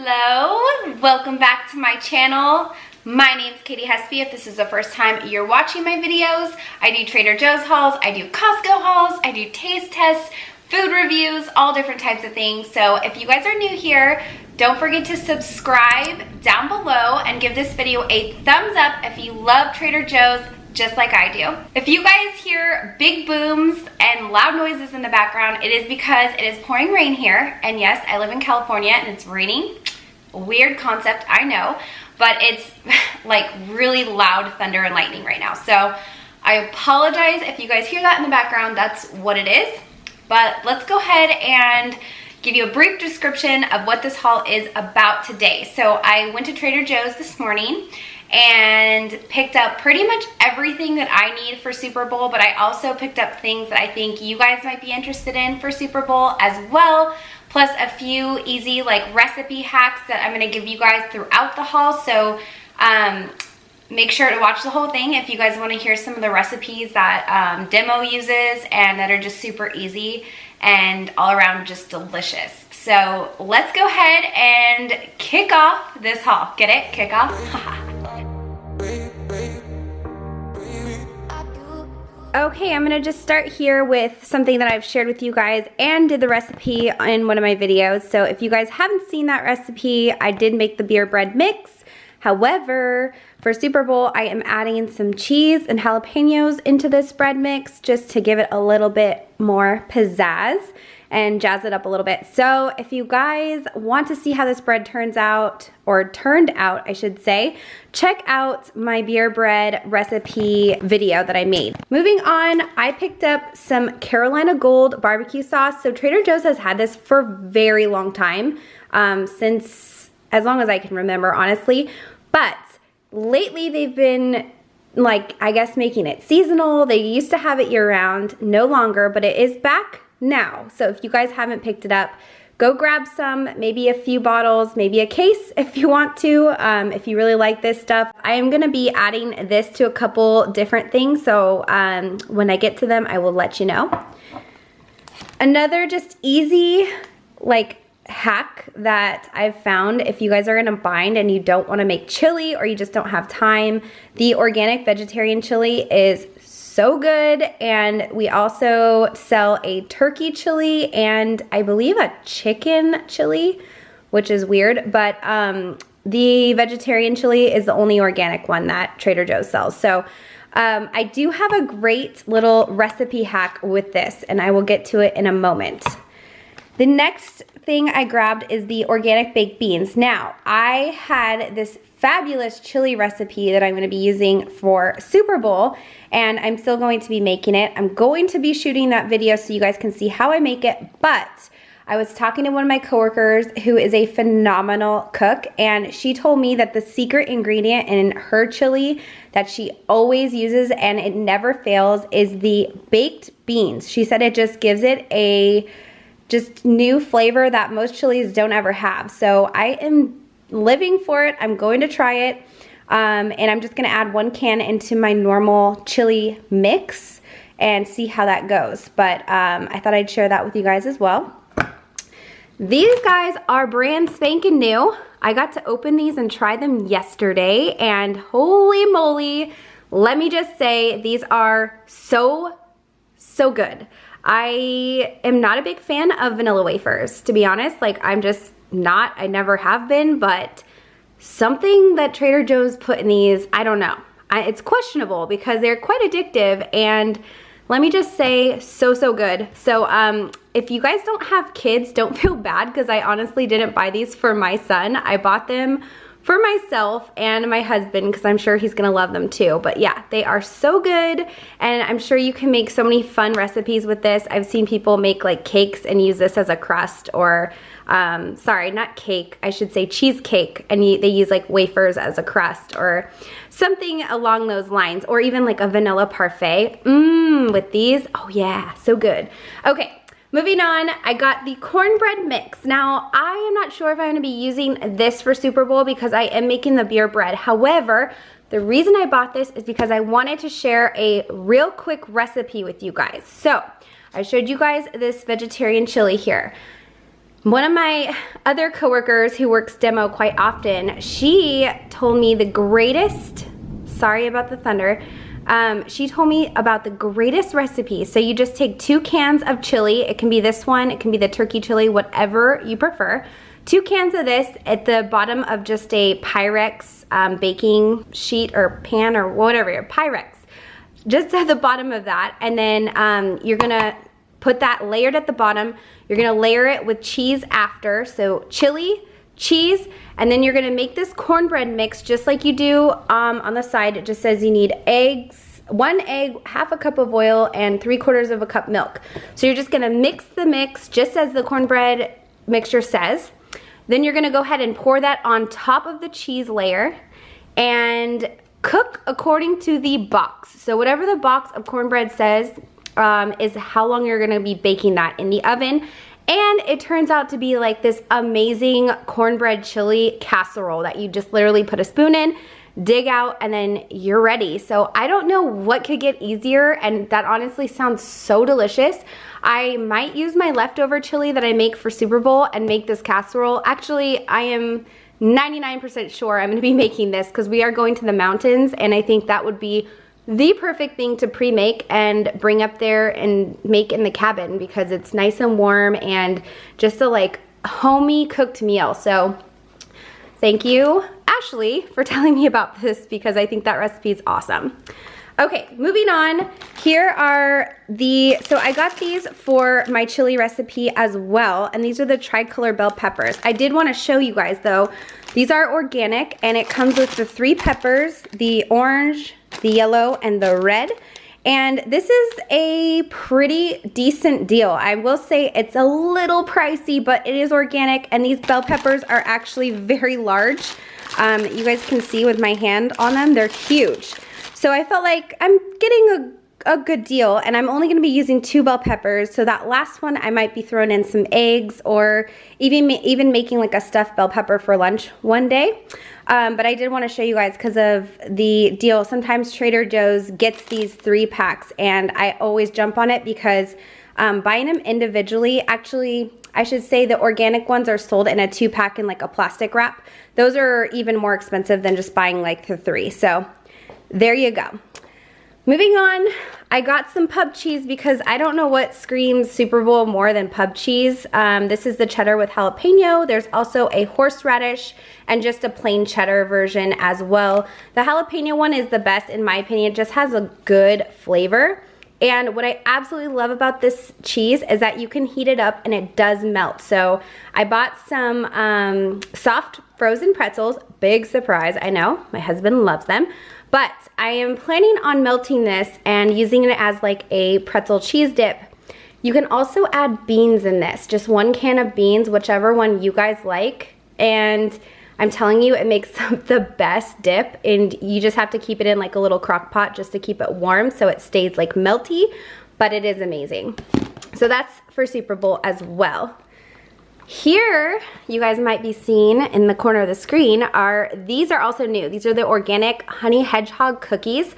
Hello, welcome back to my channel. My name's Katie Hespe. If this is the first time you're watching my videos, I do Trader Joe's hauls, I do Costco hauls, I do taste tests, food reviews, all different types of things. So if you guys are new here, don't forget to subscribe down below and give this video a thumbs up if you love Trader Joe's just like I do. If you guys hear big booms and loud noises in the background, it is because it is pouring rain here. And yes, I live in California and it's raining. Weird concept, I know, but it's like really loud thunder and lightning right now. So I apologize if you guys hear that in the background, that's what it is. But let's go ahead and give you a brief description of what this haul is about today. So I went to Trader Joe's this morning and picked up pretty much everything that I need for Super Bowl, but I also picked up things that I think you guys might be interested in for Super Bowl as well, plus a few easy like recipe hacks that I'm gonna give you guys throughout the haul. So make sure to watch the whole thing if you guys wanna hear some of the recipes that Demo uses and that are just super easy and all around just delicious. So let's go ahead and kick off this haul. Get it? Kick off? Okay, I'm gonna just start here with something that I've shared with you guys and did the recipe in one of my videos. So if you guys haven't seen that recipe, I did make the beer bread mix. However, for Super Bowl, I am adding some cheese and jalapenos into this bread mix just to give it a little bit more pizzazz and jazz it up a little bit. So if you guys want to see how this bread turns out, or turned out, I should say, check out my beer bread recipe video that I made. Moving on, I picked up some Carolina Gold barbecue sauce. So Trader Joe's has had this for a very long time, since as long as I can remember, honestly. But lately they've been like, I guess, making it seasonal. They used to have it year round, no longer, but it is back now. So if you guys haven't picked it up, go grab some, maybe a few bottles, maybe a case if you want to, if you really like this stuff. I am gonna be adding this to a couple different things, so when I get to them, I will let you know. Another just easy like hack that I've found, if you guys are in a bind and you don't wanna make chili or you just don't have time, the organic vegetarian chili is so good. And we also sell a turkey chili and I believe a chicken chili, which is weird, but the vegetarian chili is the only organic one that Trader Joe's sells. So I do have a great little recipe hack with this and I will get to it in a moment. The next thing I grabbed is the organic baked beans. Now, I had this fabulous chili recipe that I'm going to be using for Super Bowl, and I'm still going to be making it. I'm going to be shooting that video so you guys can see how I make it, but I was talking to one of my coworkers who is a phenomenal cook, and she told me that the secret ingredient in her chili that she always uses and it never fails is the baked beans. She said it just gives it a just new flavor that most chilies don't ever have. So I am living for it. I'm going to try it. And I'm just gonna add 1 can into my normal chili mix and see how that goes. But I thought I'd share that with you guys as well. These guys are brand spanking new. I got to open these and try them yesterday, and holy moly, let me just say, these are so good. I am not a big fan of vanilla wafers, to be honest. Like, I'm just not, I never have been, but something that Trader Joe's put in these, I don't know. It's questionable because they're quite addictive, and let me just say, so good. So if you guys don't have kids, don't feel bad because I honestly didn't buy these for my son. I bought them for myself and my husband because I'm sure he's gonna love them too. But yeah, they are so good, and I'm sure you can make so many fun recipes with this. I've seen people make like cakes and use this as a crust, or sorry, not cake, I should say cheesecake, and they use like wafers as a crust or something along those lines, or even like a vanilla parfait with these. Oh yeah, so good. Okay, moving on, I got the cornbread mix. Now, I am not sure if I'm gonna be using this for Super Bowl because I am making the beer bread. However, the reason I bought this is because I wanted to share a real quick recipe with you guys. So, I showed you guys this vegetarian chili here. One of my other coworkers who works demo quite often, she told me the greatest, sorry about the thunder, she told me about the greatest recipe. So you just take 2 cans of chili. It can be this one, it can be the turkey chili, whatever you prefer. 2 cans of this at the bottom of just a Pyrex baking sheet or pan or whatever, Pyrex. Just at the bottom of that. And then you're gonna put that layered at the bottom. You're gonna layer it with cheese after. So chili, cheese, and then you're gonna make this cornbread mix just like you do on the side. It just says you need eggs, 1 egg, 1/2 cup of oil, and 3/4 cup milk. So you're just gonna mix the mix just as the cornbread mixture says. Then you're gonna go ahead and pour that on top of the cheese layer and cook according to the box. So whatever the box of cornbread says is how long you're gonna be baking that in the oven. And it turns out to be like this amazing cornbread chili casserole that you just literally put a spoon in, dig out, and then you're ready. So I don't know what could get easier, and that honestly sounds so delicious. I might use my leftover chili that I make for Super Bowl and make this casserole. Actually, I am 99% sure I'm gonna be making this because we are going to the mountains, and I think that would be the perfect thing to pre-make and bring up there and make in the cabin because it's nice and warm and just a like homey cooked meal. So thank you, Ashley, for telling me about this because I think that recipe is awesome. Okay, moving on. Here are so I got these for my chili recipe as well, and these are the tricolor bell peppers. I did want to show you guys though, these are organic and it comes with the 3 peppers, the orange, the yellow, and the red. And this is a pretty decent deal. I will say it's a little pricey, but it is organic, and these bell peppers are actually very large. You guys can see with my hand on them, they're huge. So I felt like I'm getting a good deal, and I'm only gonna be using 2 bell peppers, so that last one I might be throwing in some eggs or even making like a stuffed bell pepper for lunch one day. But I did want to show you guys because of the deal. Sometimes Trader Joe's gets these 3 packs, and I always jump on it because buying them individually, actually, I should say the organic ones are sold in a 2-pack in like a plastic wrap. Those are even more expensive than just buying like the 3. So there you go. Moving on, I got some pub cheese because I don't know what screams Super Bowl more than pub cheese. This is the cheddar with jalapeno. There's also a horseradish and just a plain cheddar version as well. The jalapeno one is the best in my opinion. It just has a good flavor. And what I absolutely love about this cheese is that you can heat it up and it does melt. So I bought some soft frozen pretzels. Big surprise, I know. My husband loves them. But I am planning on melting this and using it as like a pretzel cheese dip. You can also add beans in this, just 1 can of beans, whichever one you guys like. And I'm telling you, it makes the best dip, and you just have to keep it in like a little crock pot just to keep it warm so it stays like melty, but it is amazing. So that's for Super Bowl as well. Here, you guys might be seeing in the corner of the screen these are also new. These are the organic honey hedgehog cookies.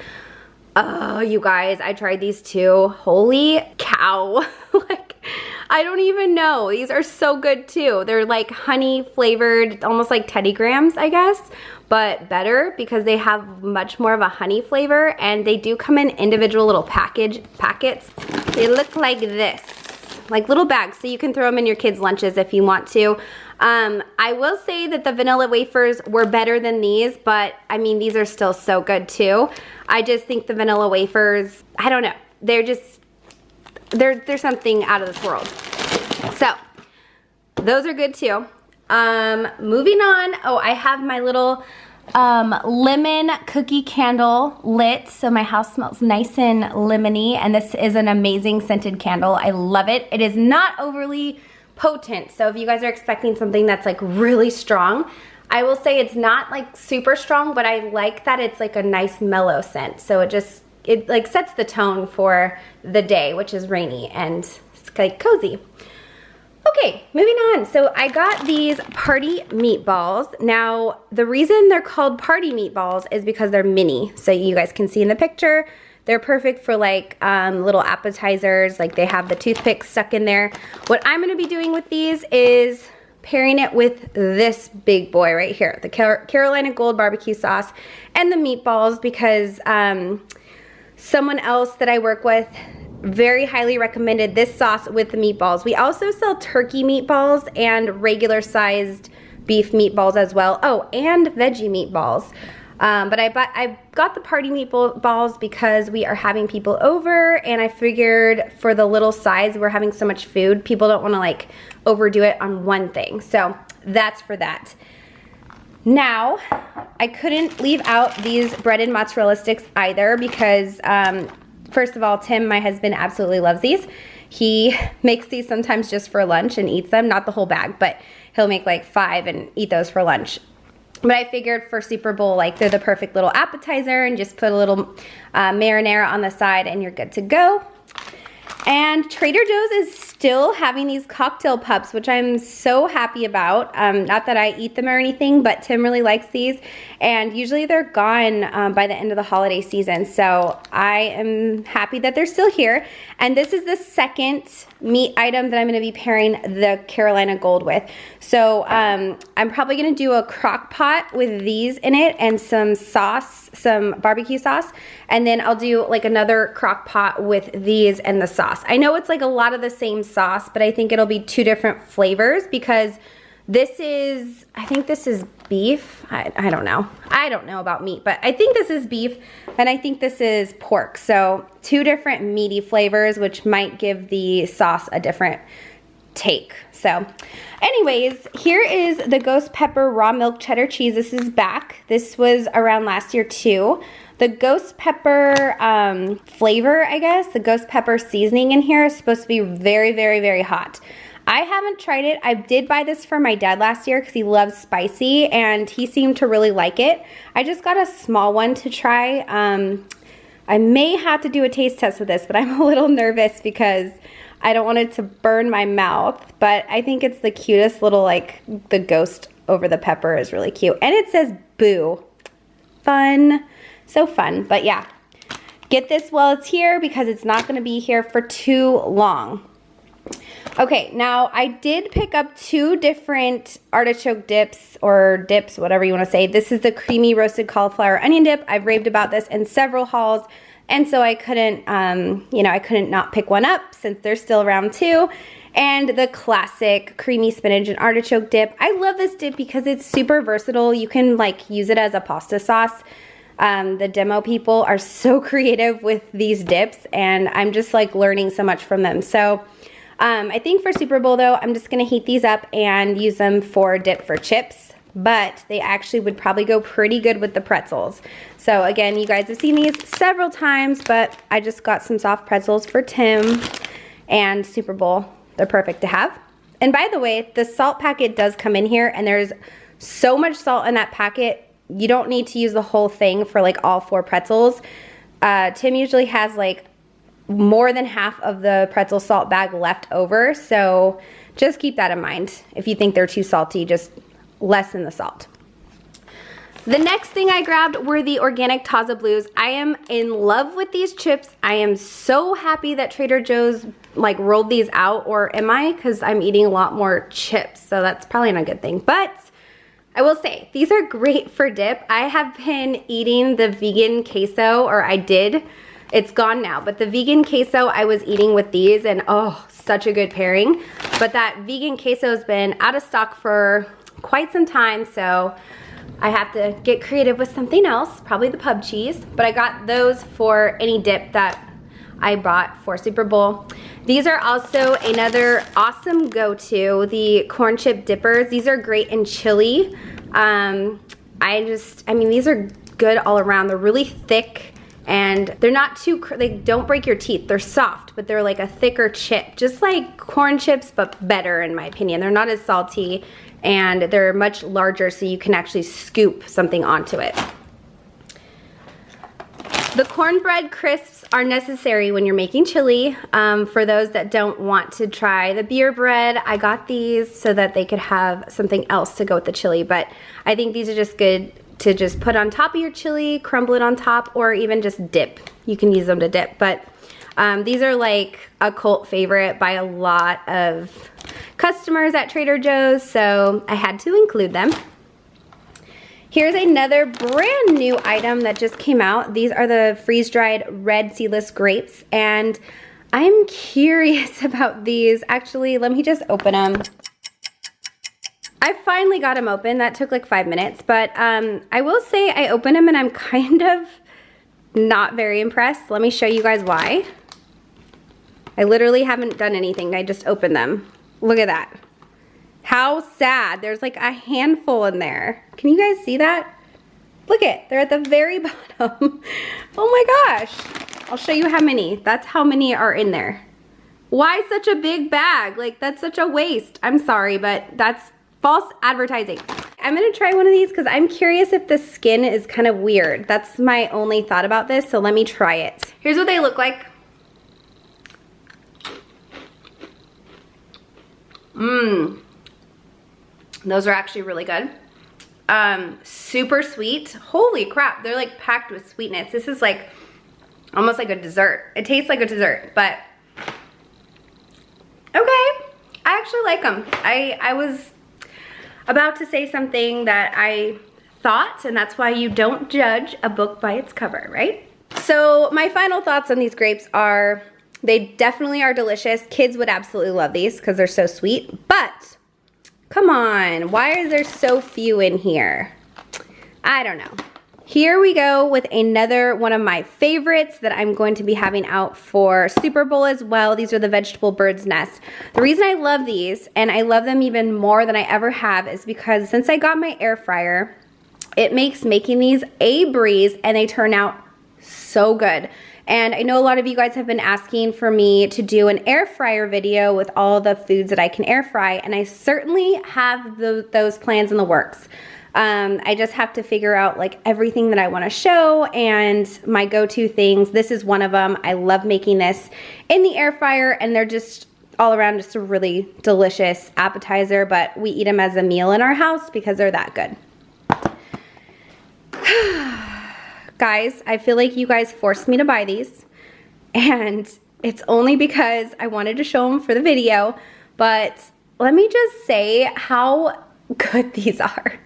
Oh, you guys, I tried these too. Holy cow. Like, I don't even know. These are so good too. They're like honey flavored, almost like Teddy Grahams, I guess, but better because they have much more of a honey flavor, and they do come in individual little packets. They look like this. Like little bags, so you can throw them in your kids' lunches if you want to. I will say that the vanilla wafers were better than these, but I mean, these are still so good too. I just think the vanilla wafers, I don't know, they're something out of this world. So, those are good too. Moving on, oh, I have my little lemon cookie candle lit, so my house smells nice and lemony, and this is an amazing scented candle. I love it. It is not overly potent, so if you guys are expecting something that's like really strong, I will say it's not like super strong, but I like that it's like a nice mellow scent, so it like sets the tone for the day, which is rainy, and it's like cozy. Okay, moving on. So I got these party meatballs. Now, the reason they're called party meatballs is because they're mini. So you guys can see in the picture, They're perfect for like little appetizers, like they have the toothpicks stuck in there. What I'm gonna be doing with these is pairing it with this big boy right here, the Carolina Gold barbecue sauce and the meatballs, because someone else that I work with very highly recommended this sauce with the meatballs. We also sell turkey meatballs and regular sized beef meatballs as well. Oh, and veggie meatballs. But I got the party meatballs because we are having people over, and I figured for the little size, we're having so much food, people don't want to like overdo it on one thing. So that's for that. Now, I couldn't leave out these breaded mozzarella sticks either because, first of all, Tim, my husband, absolutely loves these. He makes these sometimes just for lunch and eats them, not the whole bag, but he'll make like 5 and eat those for lunch. But I figured for Super Bowl, like they're the perfect little appetizer, and just put a little marinara on the side and you're good to go. And Trader Joe's is still having these cocktail pups, which I'm so happy about. Not that I eat them or anything, but Tim really likes these. And usually they're gone by the end of the holiday season. So I am happy that they're still here. And this is the second meat item that I'm gonna be pairing the Carolina Gold with. So I'm probably gonna do a crock pot with these in it and some sauce, some barbecue sauce. And then I'll do like another crock pot with these and the sauce. I know it's like a lot of the same sauce, but I think it'll be 2 different flavors because this is, I think this is beef. I don't know. I don't know about meat, but I think this is beef and I think this is pork. So 2 different meaty flavors, which might give the sauce a different take. So anyways, here is the ghost pepper raw milk cheddar cheese. This is back. This was around last year too. The ghost pepper flavor, I guess, the ghost pepper seasoning in here is supposed to be very, very, very hot. I haven't tried it. I did buy this for my dad last year because he loves spicy and he seemed to really like it. I just got a small one to try. I may have to do a taste test with this, but I'm a little nervous because I don't want it to burn my mouth, but I think it's the cutest little, like, the ghost over the pepper is really cute. And it says boo. Fun. So fun. But yeah, get this while it's here because it's not going to be here for too long. Okay, now I did pick up 2 different artichoke dips or dips, whatever you want to say. This is the creamy roasted cauliflower onion dip. I've raved about this in several hauls, and so I couldn't, you know, I couldn't not pick one up since they're still around too. And the classic creamy spinach and artichoke dip. I love this dip because it's super versatile. You can like use it as a pasta sauce. The demo people are so creative with these dips, and I'm just like learning so much from them. So I think for Super Bowl though, I'm just gonna heat these up and use them for dip for chips, but they actually would probably go pretty good with the pretzels. So again, you guys have seen these several times, but I just got some soft pretzels for Tim and Super Bowl. They're perfect to have. And by the way, the salt packet does come in here, and there's so much salt in that packet, you don't need to use the whole thing for like all 4 pretzels. Tim usually has like more than half of the pretzel salt bag left over, so just keep that in mind. If you think they're too salty, just lessen the salt. The next thing I grabbed were the organic Taza Blues. I am in love with these chips. I am so happy that Trader Joe's like rolled these out, or am I? Because I'm eating a lot more chips, so that's probably not a good thing. But I will say, these are great for dip. I have been eating the vegan queso, or I did. It's gone now, but the vegan queso I was eating with these, and oh, such a good pairing. But that vegan queso has been out of stock for quite some time, so I have to get creative with something else, probably the pub cheese. But I got those for any dip that I bought for Super Bowl. These are also another awesome go-to, the corn chip dippers. These are great in chili. I mean, these are good all around. They're really thick, and they're not too, they don't break your teeth. They're soft, but they're like a thicker chip, just like corn chips, but better in my opinion. They're not as salty, and they're much larger, so you can actually scoop something onto it. The cornbread crisps are necessary when you're making chili. For those that don't want to try the beer bread, I got these so that they could have something else to go with the chili, but I think these are just good to just put on top of your chili, crumble it on top, or even just dip. You can use them to dip, but these are like a cult favorite by a lot of customers at Trader Joe's, so I had to include them. Here's another brand new item that just came out. These are the freeze-dried red seedless grapes, and I'm curious about these. Actually, let me just open them. I finally got them open. That took like 5 minutes, but I will say I opened them and I'm kind of not very impressed. Let me show you guys why. I literally haven't done anything. I just opened them. Look at that. How sad. There's like a handful in there. Can you guys see that? Look it, they're at the very bottom. Oh my gosh. I'll show you how many. That's how many are in there. Why such a big bag? Like, that's such a waste. I'm sorry, but that's false advertising. I'm gonna try one of these because I'm curious if the skin is kind of weird. That's my only thought about this, so let me try it. Here's what they look like. Those are actually really good. Super sweet. Holy crap, they're like packed with sweetness. This is like almost like a dessert. It tastes like a dessert, but okay. I actually like them. I was about to say something that I thought, and that's why you don't judge a book by its cover, right? So my final thoughts on these grapes are, they definitely are delicious. Kids would absolutely love these because they're so sweet, but come on, why is there so few in here? I don't know. Here we go with another one of my favorites that I'm going to be having out for Super Bowl as well. These are the vegetable bird's nest. The reason I love these, and I love them even more than I ever have, is because since I got my air fryer, it makes making these a breeze, and they turn out so good. And I know a lot of you guys have been asking for me to do an air fryer video with all the foods that I can air fry, and I certainly have those plans in the works. I just have to figure out like everything that I want to show and my go-to things. This is one of them. I love making this in the air fryer, and they're just all around just a really delicious appetizer, but we eat them as a meal in our house because they're that good. Guys, I feel like you guys forced me to buy these, and it's only because I wanted to show them for the video, but let me just say how good these are.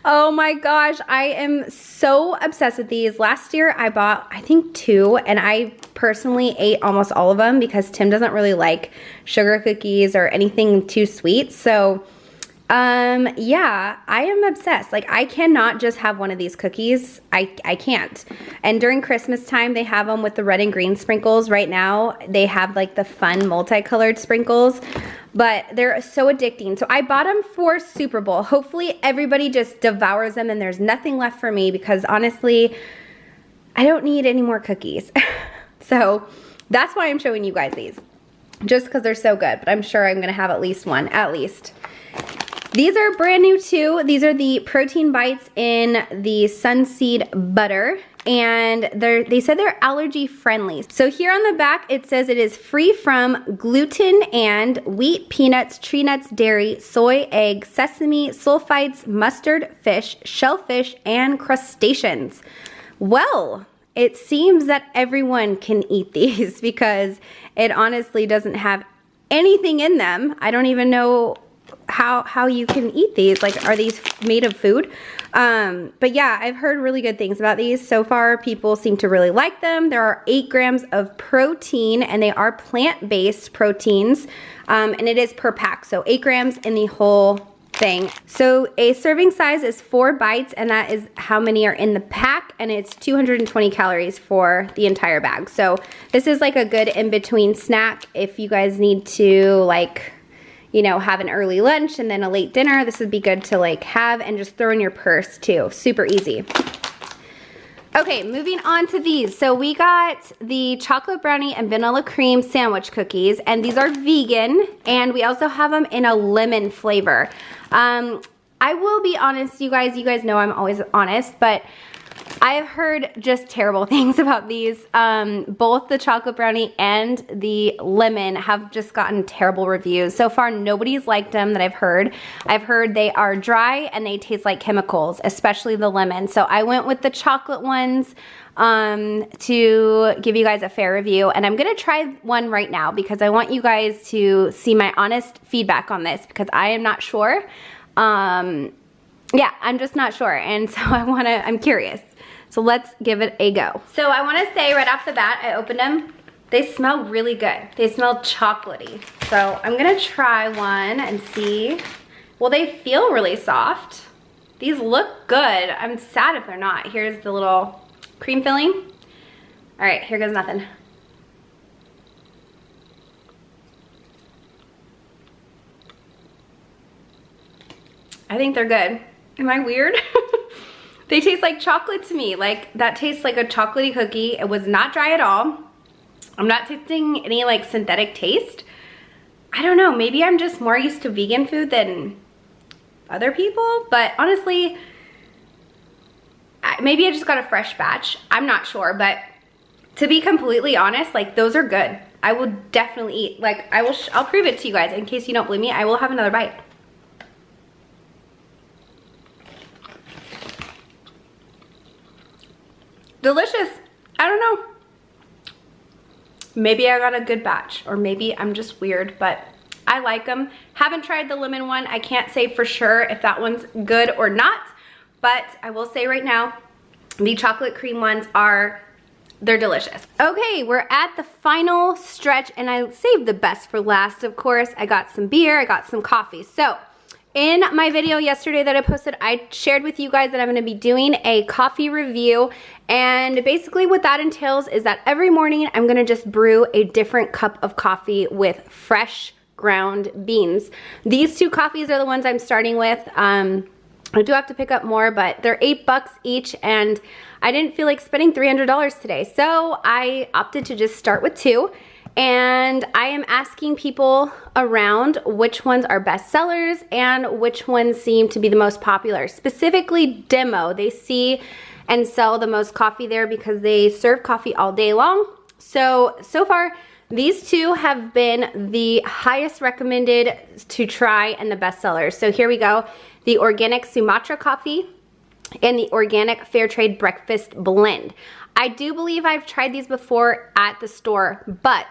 Oh my gosh, I am so obsessed with these. Last year I bought, I think 2, and I personally ate almost all of them because Tim doesn't really like sugar cookies or anything too sweet. So yeah, I am obsessed. Like, I cannot just have one of these cookies. I can't. And during Christmas time, they have them with the red and green sprinkles. Right now, they have like the fun multicolored sprinkles, but they're so addicting. So I bought them for Super Bowl. Hopefully everybody just devours them and there's nothing left for me, because honestly, I don't need any more cookies. So that's why I'm showing you guys these, just because they're so good. But I'm sure I'm gonna have at least one, at least. These are brand new too. These are the protein bites in the sunseed butter, and they said they're allergy friendly. So here on the back it says it is free from gluten and wheat, peanuts, tree nuts, dairy, soy, egg, sesame, sulfites, mustard, fish, shellfish, and crustaceans. Well, it seems that everyone can eat these because it honestly doesn't have anything in them. I don't even know how you can eat these. Like, are these made of food? But yeah, I've heard really good things about these. So far, people seem to really like them. There are 8 grams of protein, and they are plant-based proteins, and it is per pack. So 8 grams in the whole thing. So a serving size is 4 bites, and that is how many are in the pack, and it's 220 calories for the entire bag. So this is like a good in-between snack if you guys need to, like, you know, have an early lunch and then a late dinner. This would be good to like have and just throw in your purse too. Super easy. Okay, moving on to these. So we got the chocolate brownie and vanilla cream sandwich cookies, and these are vegan, and we also have them in a lemon flavor. I will be honest, you guys know I'm always honest, but I have heard just terrible things about these. Both the chocolate brownie and the lemon have just gotten terrible reviews. So far, nobody's liked them that I've heard. I've heard they are dry and they taste like chemicals, especially the lemon. So I went with the chocolate ones to give you guys a fair review. And I'm gonna try one right now because I want you guys to see my honest feedback on this because I am not sure. Yeah, I'm just not sure. And so I'm curious. So let's give it a go. So I wanna say right off the bat, I opened them. They smell really good. They smell chocolatey. So I'm gonna try one and see. Well, they feel really soft. These look good. I'm sad if they're not. Here's the little cream filling. All right, here goes nothing. I think they're good. Am I weird? They taste like chocolate to me. Like, that tastes like a chocolatey cookie. It was not dry at all. I'm not tasting any like synthetic taste. I don't know, maybe I'm just more used to vegan food than other people, but honestly, maybe I just got a fresh batch. I'm not sure, but to be completely honest, like those are good. I will definitely eat, like I'll prove it to you guys in case you don't believe me. I will have another bite. Delicious. I don't know. Maybe I got a good batch or maybe I'm just weird, but I like them. Haven't tried the lemon one. I can't say for sure if that one's good or not, but I will say right now, the chocolate cream ones they're delicious. Okay, we're at the final stretch and I saved the best for last, of course. I got some beer, I got some coffee. So in my video yesterday that I posted, I shared with you guys that I'm gonna be doing a coffee review. And basically what that entails is that every morning I'm gonna just brew a different cup of coffee with fresh ground beans. These two coffees are the ones I'm starting with. I do have to pick up more, but they're $8 each and I didn't feel like spending $300 today. So I opted to just start with two. And I am asking people around which ones are best sellers and which ones seem to be the most popular. Specifically Demo, they see and sell the most coffee there because they serve coffee all day long. So far, these two have been the highest recommended to try and the best sellers. So here we go, the organic Sumatra coffee and the organic fair trade breakfast blend. I do believe I've tried these before at the store, but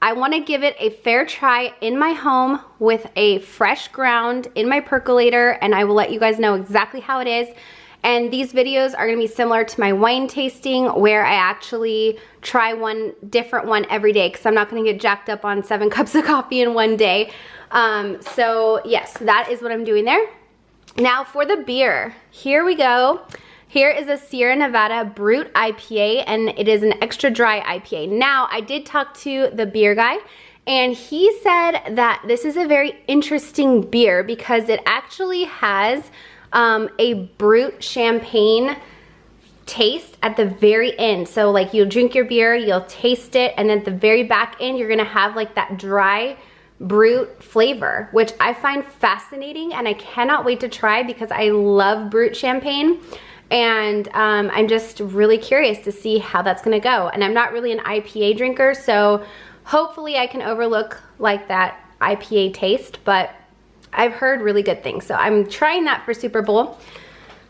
I want to give it a fair try in my home with a fresh ground in my percolator, and I will let you guys know exactly how it is. And these videos are going to be similar to my wine tasting where I actually try one different one every day because I'm not going to get jacked up on 7 cups of coffee in one day. So yes, that is what I'm doing there. Now for the beer, here we go. Here is a Sierra Nevada Brut IPA, and it is an extra dry IPA. Now, I did talk to the beer guy, and he said that this is a very interesting beer because it actually has a Brut champagne taste at the very end. So like you'll drink your beer, you'll taste it, and then at the very back end, you're gonna have like that dry Brut flavor, which I find fascinating, and I cannot wait to try because I love Brut champagne. And I'm just really curious to see how that's gonna go. And I'm not really an IPA drinker, so hopefully I can overlook like that IPA taste, but I've heard really good things. So I'm trying that for Super Bowl.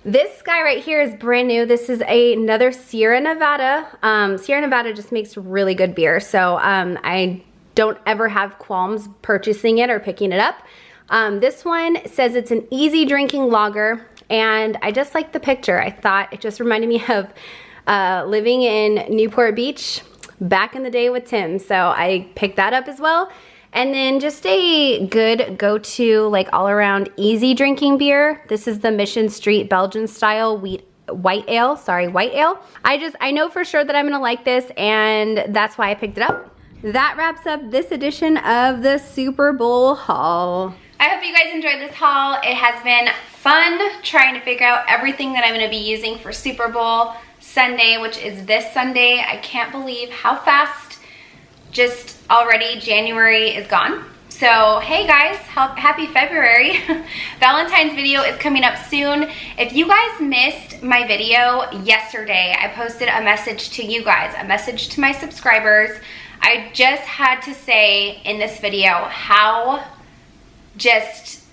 This guy right here is brand new. This is another Sierra Nevada. Sierra Nevada just makes really good beer, so I don't ever have qualms purchasing it or picking it up. This one says it's an easy drinking lager, and I just like the picture. I thought it just reminded me of living in Newport Beach back in the day with Tim, so I picked that up as well. And then just a good go-to, like all-around easy drinking beer. This is the Mission Street Belgian style white ale. I know for sure that I'm gonna like this, and that's why I picked it up. That wraps up this edition of the Super Bowl haul. I hope you guys enjoyed this haul. It has been fun trying to figure out everything that I'm gonna be using for Super Bowl Sunday, which is this Sunday. I can't believe how fast just already January is gone. So, hey guys, happy February. Valentine's video is coming up soon. If you guys missed my video yesterday, I posted a message to you guys, a message to my subscribers. I just had to say in this video how just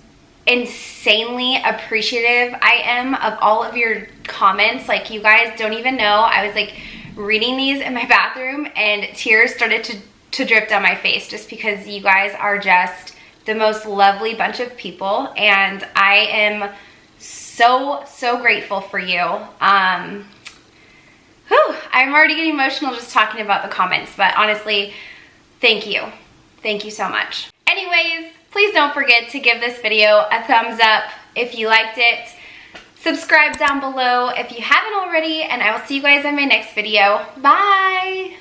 insanely appreciative I am of all of your comments. Like, you guys don't even know. I was like reading these in my bathroom and tears started to drip down my face just because you guys are just the most lovely bunch of people, and I am so grateful for you. I'm already getting emotional just talking about the comments, but honestly, thank you so much. Anyways, please don't forget to give this video a thumbs up if you liked it. Subscribe down below if you haven't already, and I will see you guys in my next video. Bye.